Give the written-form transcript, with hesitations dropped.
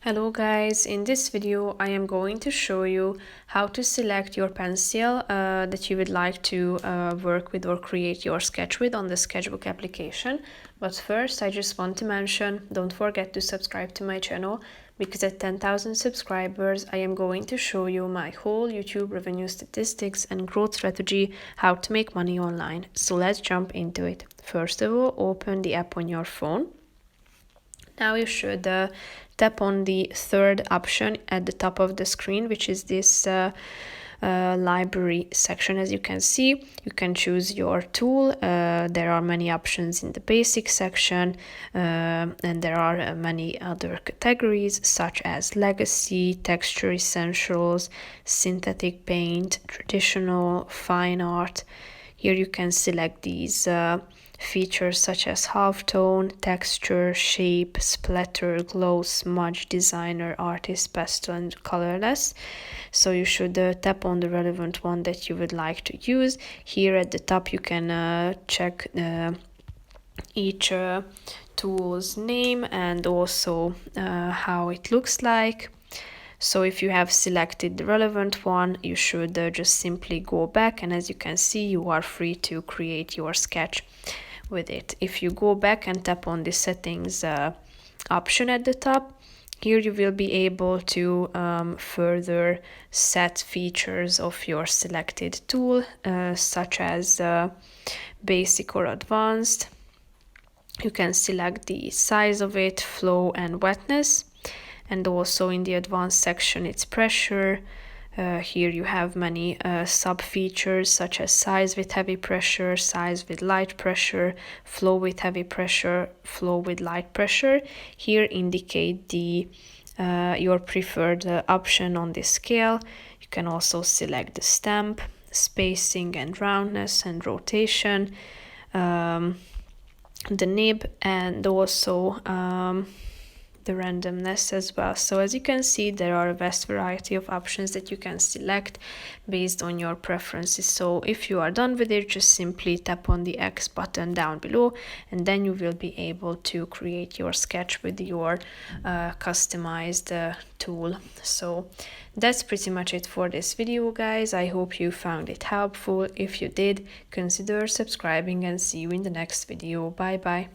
Hello guys, in this video I am going to show you how to select your pencil that you would like to work with or create your sketch with on the Sketchbook application. But first I just want to mention, don't forget to subscribe to my channel, because at 10,000 subscribers I am going to show you my whole YouTube revenue statistics and growth strategy, how to make money online. So let's jump into it. First of all, open the app on your phone. Now you should tap on the third option at the top of the screen, which is this library section. As you can see, you can choose your tool. There are many options in the basic section, and there are many other categories such as legacy, texture essentials, synthetic paint, traditional, fine art. Here you can select these features such as halftone, texture, shape, splatter, glow, smudge, designer, artist, pastel, and colorless. So you should tap on the relevant one that you would like to use. Here at the top you can check each tool's name and also how it looks like. So if you have selected the relevant one, you should just simply go back, and as you can see, you are free to create your sketch with it. If you go back and tap on the settings option at the top, here you will be able to further set features of your selected tool, such as basic or advanced. You can select the size of it, flow and wetness. And also in the advanced section, it's pressure. Here you have many sub features such as size with heavy pressure, size with light pressure, flow with heavy pressure, flow with light pressure. Here indicate the your preferred option on this scale. You can also select the stamp, spacing and roundness and rotation, the nib, and also the randomness as well. So as you can see, there are a vast variety of options that you can select based on your preferences. So if you are done with it, just simply tap on the X button down below, and then you will be able to create your sketch with your customized tool. So that's pretty much it for this video, guys. I hope you found it helpful. If you did, consider subscribing, and see you in the next video. Bye bye.